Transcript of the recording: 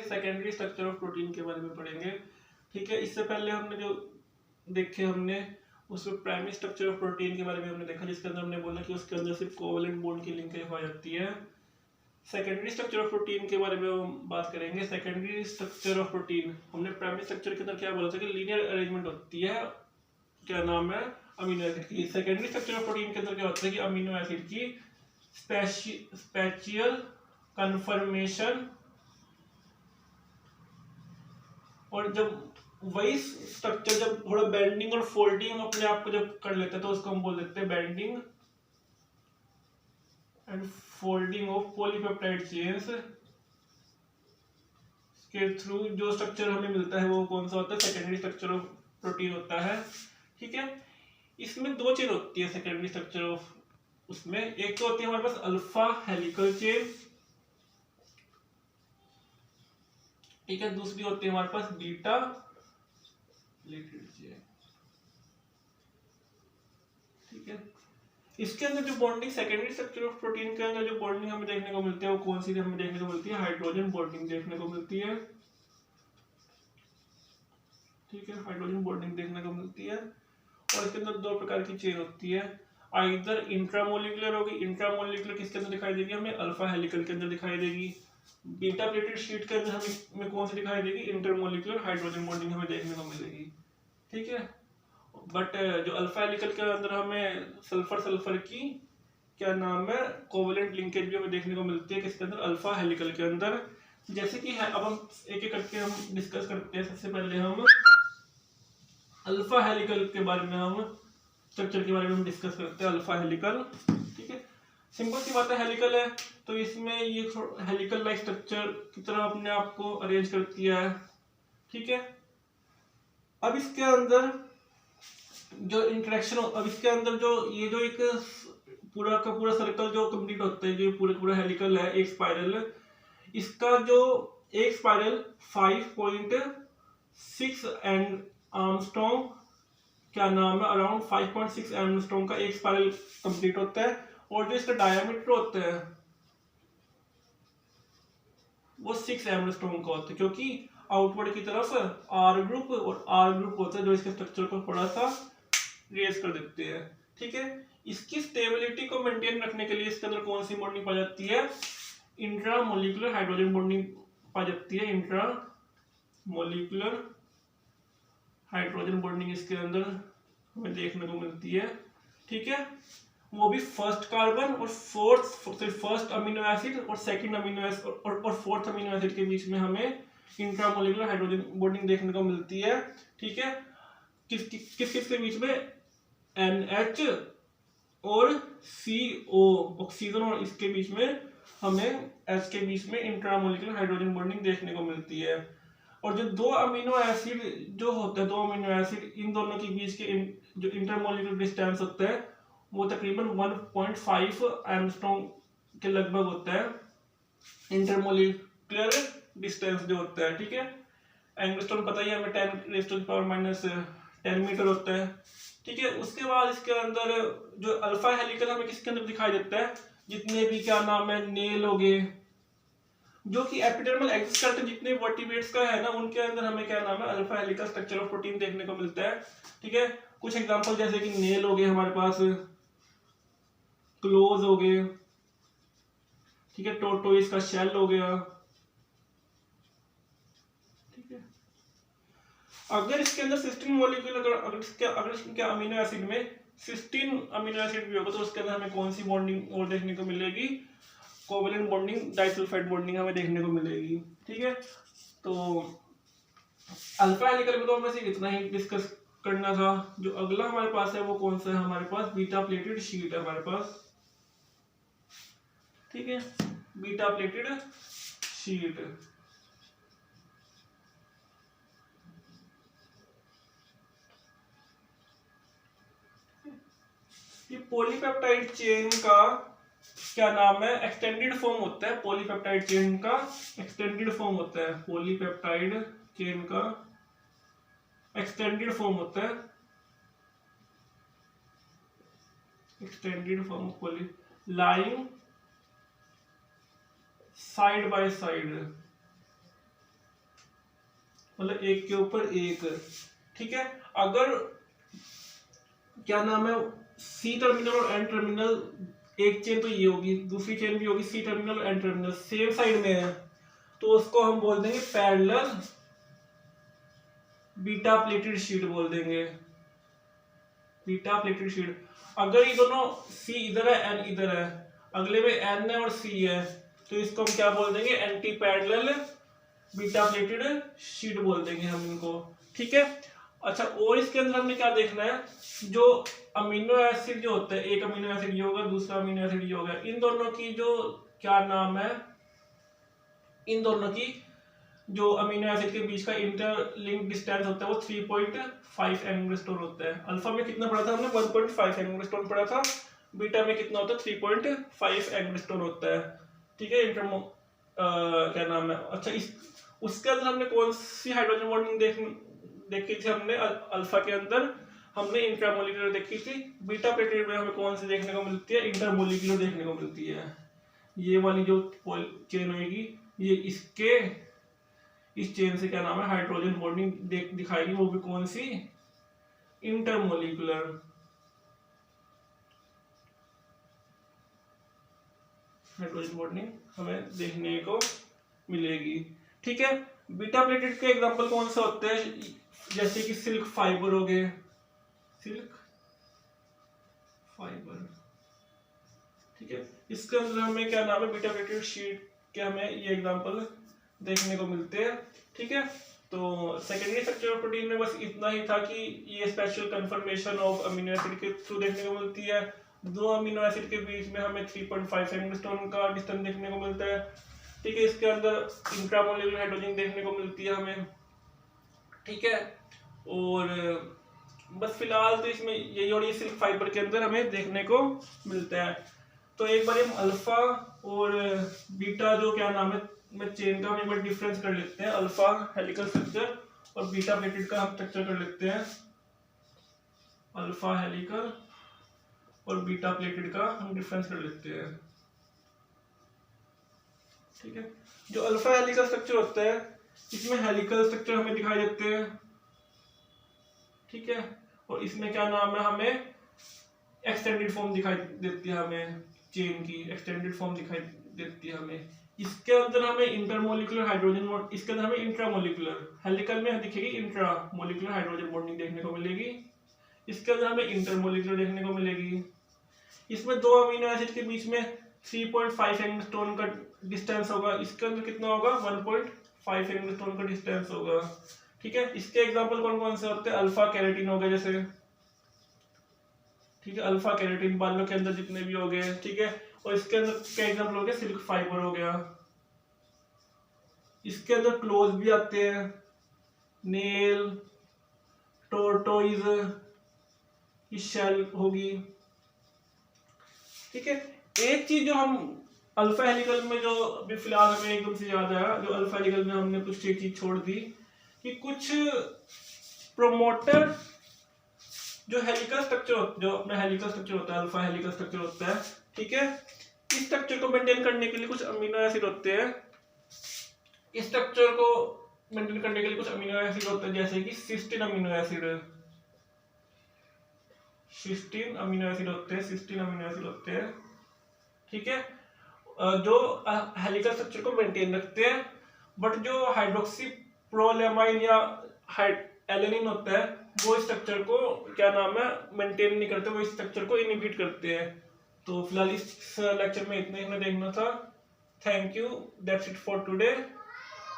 Secondary structure of protein के बारे में पढ़ेंगे। ठीक है, इससे पहले हमने जो देखे हमने उसमें प्राइमरी स्ट्रक्चर ऑफ प्रोटीन के बारे में हमने देखा, जिसके अंदर हमने बोला कि उसके अंदर सिर्फ कोवलेंट बॉन्ड की लिंकेज हो जाती है। सेकेंडरी स्ट्रक्चर ऑफ प्रोटीन के बारे में हम बात करेंगे। सेकेंडरी स्ट्रक्चर ऑफ प्रोटीन, हमने प्राइमरी स्ट्रक्चर के अंदर क्या बोला था कि लीनियर अरेंजमेंट होती है, क्या नाम है, अमीनो एसिड की। सेकेंडरी स्ट्रक्चर ऑफ प्रोटीन के अंदर क्या होता है कि अमीनो एसिड की स्पेशियल कन्फर्मेशन, और जब वही स्ट्रक्चर जब थोड़ा बेंडिंग और फोल्डिंग अपने आप को जब कर लेते हैं तो उसको हम बोल देते हैं bending and folding of polypeptide chains के थ्रू जो स्ट्रक्चर हमें मिलता है वो कौन सा होता है, सेकेंडरी स्ट्रक्चर ऑफ प्रोटीन होता है। ठीक है, इसमें दो चेन होती है सेकेंडरी स्ट्रक्चर ऑफ, उसमें एक तो होती है हमारे पास अल्फा हेलिकल चेन, ठीक है, दूसरी होती है हमारे पास बीटा प्लेटेड चेन। ठीक है, इसके अंदर जो bonding secondary structure of protein के अंदर जो बॉन्डिंग हमें देखने को मिलती है वो कौन सी हमें देखने को मिलती है, हाइड्रोजन बॉन्डिंग देखने को मिलती है। ठीक है, हाइड्रोजन बॉन्डिंग देखने को मिलती है, और इसके अंदर दो प्रकार की चेन होती है, आइदर इंट्रामोलिकुलर होगी। इंट्रामोलिकुलर किसके अंदर दिखाई देगी, हमें अल्फा हेलिकल के अंदर दिखाई देगी। बीटा प्लेटेड शीट के अंदर हमें कौन सी दिखाई देगी, इंटरमोलिकुलर हाइड्रोजन बॉन्डिंग हमें देखने को मिलेगी। ठीक है, बट जो अल्फा हेलिकल के अंदर हमें सल्फर सल्फर की क्या नाम है कोवलेंट लिंकेज भी हमें देखने को मिलती है, किसके अंदर, अल्फा हेलिकल के अंदर। जैसे कि है, अब हम एक एक करके हम डिस्कस करते हैं। सबसे पहले हम अल्फा हेलिकल के बारे में, हम स्ट्रक्चर के बारे में हम डिस्कस करते हैं, अल्फा हेलिकल। ठीक है, सिंपल सी बात है, हेलिकल है तो इसमें ये हेलिकल लाइक स्ट्रक्चर की तरह अपने आप को अरेंज करती है। ठीक है, अब इसके अंदर जो इंटरेक्शन, अब इसके अंदर जो ये जो एक पूरा का पूरा सर्कल जो कंप्लीट होता है, जो पूरा हेलिकल है, एक स्पाइरल, इसका जो एक स्पाइरल 5.6 एंगस्ट्रॉम, क्या नाम है, अराउंड 5.6 एंगस्ट्रॉम का एक स्पाइरल कंप्लीट होता है, और जो इसका डायमीटर होता है वो 6 एंगस्ट्रॉम का होता है, क्योंकि आउटवर्ड की तरफ आर ग्रुप और आर ग्रुप होता है जो इसके स्ट्रक्चर को थोड़ा सा रेज कर देते हैं। ठीक है, इसकी स्टेबिलिटी को मेंटेन रखने के लिए इसके अंदर कौन सी बॉन्डिंग पाई जाती है, इंट्रामोलिकुलर हाइड्रोजन बॉन्डिंग पाई जाती है। इंट्रामोलिकुलर हाइड्रोजन बॉन्डिंग इसके अंदर हमें देखने को मिलती है। ठीक है, वो भी फर्स्ट कार्बन और फर्स्ट अमीनो एसिड और सेकंड अमीनो एसिड और फोर्थ अमीनो एसिड के बीच में हमें इंट्रामोलिकुलर हाइड्रोजन बॉन्डिंग देखने को मिलती है। ठीक है, किस किस के बीच में, NH और CO ऑक्सीजन, और इसके बीच में हमें H के बीच में इंट्रामोलिकुलर हाइड्रोजन बॉन्डिंग देखने को मिलती है। और जो दो अमीनो एसिड जो होते हैं, दो अमीनो एसिड, इन दोनों के बीच के जो इंटरमोलिकुलर डिस्टेंस होता है वो तकरीबन 1.5 एंगस्ट्रॉम के लगभग होता है, इंटरमोलिकुलर डिस्टेंस जो होता है। ठीक है, एंगस्ट्रॉम पता ही है हमें 10⁻10 मीटर होता है। ठीक है, उसके बाद इसके अंदर जो अल्फा हेलिकल हमें किसके अंदर दिखाई देता है, जितने भी क्या नाम है नेल हो गए, जो कि एपिडर्मल एक्सिस करते जितने वर्टिब्रेट्स का है ना, उनके अंदर हमें क्या नाम है alpha helical structure of protein देखने को मिलता है। ठीक है, कुछ एग्जांपल जैसे कि नेल हो गए हमारे पास, क्लोज हो गए, ठीक है, टोरटोइस का शेल हो गया। ठीक है, अगर इसके अंदर सिस्टीन मॉलिक्यूल, अगर इसके अमीनो एसिड में सिस्टीन अमीनो एसिड भी होगा तो उसके अंदर हमें कौन सी बॉन्डिंग और देखने को मिलेगी, कोवलेंट बॉन्डिंग, डाइसल्फाइड बॉन्डिंग हमें देखने को मिलेगी। ठीक है, तो अल्फा हेलिकल में तो हमें सिर्फ इतना ही डिस्कस करना था। जो अगला हमारे पास है वो कौन सा है, हमारे पास बीटा प्लेटेड शीट है हमारे पास। ठीक है, बीटा प्लेटेड शीट, ये पॉलीपेप्टाइड चेन का क्या नाम है, एक्सटेंडेड फॉर्म होता है। पॉलीपेप्टाइड चेन का एक्सटेंडेड फॉर्म होता है, पॉलीपेप्टाइड चेन का एक्सटेंडेड फॉर्म होता है, extended form poly lying side by side, मतलब एक के ऊपर एक। ठीक है, अगर क्या नाम है सी टर्मिनल और एन टर्मिनल, एक चेन तो ये होगी, दूसरी चेन भी होगी C terminal N terminal same side में है, तो उसको हम बोल देंगे पैरेलल बीटा प्लेटेड शीट बोल देंगे, बीटा प्लेटेड शीट। अगर ये दोनों सी इधर है एन इधर है, अगले में एन है और सी है, तो इसको हम क्या बोल देंगे anti parallel beta pleated sheet बोल देंगे हम इनको। ठीक है, अच्छा और इसके अंदर हमने क्या देखना है, जो अमीनो एसिड जो होता है, एक अमीनो एसिड ये होगा, दूसरा अमीनो एसिड ये होगा, इन दोनों की जो क्या नाम है, इन दोनों की जो अमीनो एसिड के बीच का इंटरलिंक डिस्टेंस होता है वो 3.5 एंगस्ट्रॉम होता है। अल्फा में कितना पढ़ा था हमने 1.5 एंगस्ट्रॉम पढ़ा था, बीटा में कितना होता है 3.5 एंगस्ट्रॉम होता है। ठीक है, क्या नाम है, अच्छा इस उसके अंदर हमने कौन सी हाइड्रोजन बॉन्डिंग देखी थी हमने, अल्फा के अंदर हमने इंट्रामोलिकुलर देखी थी, बीटा प्लेटेड में हमें कौन सी देखने को मिलती है, इंटरमोलिकुलर देखने को मिलती है। ये वाली जो चेन होगी ये इसके इस चेन से क्या नाम है हाइड्रोजन बॉन्डिंग दिखाएगी, वो भी कौन सी, इंटरमोलिकुलर। हाइड्रोजन बॉन्डिंग हमें देखने को मिलेगी। ठीक है, बीटा प्लेटेड के एग्जांपल कौन से होते हैं, जैसे कि सिल्क फाइबर हो गए, सिल्क फाइबर। ठीक है, इसके अंदर हमें क्या नाम है बीटा प्लेटेड शीट के हमें ये एग्जांपल देखने को मिलते हैं। ठीक है, तो सेकेंडरी स्ट्रक्चर ऑफ प्रोटीन में बस इतना ही था कि ये special confirmation of amino acid के थ्रू देखने को मिलती है, दो अमीनो एसिड के बीच में हमें 3.5 एंगस्ट्रॉम का डिस्टेंस देखने को मिलता है। ठीक है, इसके अंदर इंट्रामोलिकुलर हाइड्रोजन देखने को मिलती है हमें। ठीक है, और बस फिलहाल तो इसमें यही और ये सिल्क फाइबर के अंदर हमें देखने को मिलता है। तो एक बार हम अल्फा और बीटा जो क्या नाम है में चेन का हम एक बार डिफरेंस कर लेते हैं, अल्फा हेलिकल स्ट्रक्चर और बीटा प्लेटेड का हम स्ट्रक्चर कर लेते हैं, अल्फा हेलिकल और बीटा प्लेटेड का हम डिफरेंस कर लेते हैं। ठीक है, जो अल्फा हेलिकल स्ट्रक्चर होता है इसमें हेलिकल स्ट्रक्चर हमें दिखाई देते हैं। ठीक है, और इसमें क्या नाम है हमें एक्सटेंडेड फॉर्म दिखाई देती है, हमें चेन की एक्सटेंडेड फॉर्म दिखाई देती है हमें। इसके अंदर हमें इंटरमोलिकुलर हाइड्रोजन, इसके अंदर हमें इंट्रामोलिकुलर, हेलिकल में दिखेगी इंट्रामोलिकुलर हाइड्रोजन बॉन्डिंग देखने को मिलेगी, इसके अंदर हमें इंटरमोलिकुलर देखने को मिलेगी। इसमें दो अमीनो एसिड के बीच में 3.5 एंगस्ट्रॉम का डिस्टेंस होगा, इसके अंदर कितना होगा 1.5 एंगस्ट्रॉम का डिस्टेंस होगा। ठीक है, इसके एग्जांपल कौन कौन से होते हैं, अल्फा कैरेटिन हो गए जैसे, ठीक है, अल्फा कैरेटिन बालों के अंदर जितने भी हो गए। ठीक है, और इसके अंदर क्या एग्जांपल हो गया, सिल्क फाइबर हो गया, इसके अंदर क्लोज भी आते हैं, नेल, टोर्टोइज, शेल होगी। ठीक है, एक चीज जो हम अल्फा हेलिकल में जो अभी फिलहाल हमें एकदम से याद आया, जो अल्फा हेलिकल में हमने कुछ चीज छोड़ दी कि कुछ प्रोमोटर जो हेलिकल स्ट्रक्चर, जो अपना हेलिकल स्ट्रक्चर होता है, अल्फा हेलिकल स्ट्रक्चर होता है। ठीक है, इस स्ट्रक्चर को मेंटेन करने के लिए कुछ अमीनो एसिड होते हैं, इस स्ट्रक्चर को मेंटेन करने के लिए कुछ अमीनो एसिड होते हैं, जैसे कि cysteine amino acid, cysteine amino acid होते हैं, सिस्टीन अमीनो एसिड होते हैं। ठीक है, जो हेलिकल स्ट्रक्चर को मेंटेन रखते हैं, बट जो हाइड्रोक्सी प्रोलेमाइन या एलेनिन होता है वो इस स्ट्रक्चर को क्या नाम है मेंटेन नहीं करते, वो इस स्ट्रक्चर को इनहिबिट करते हैं। तो फिलहाल इस लेक्चर में इतना ही हमें देखना था। Thank you, that's it for today.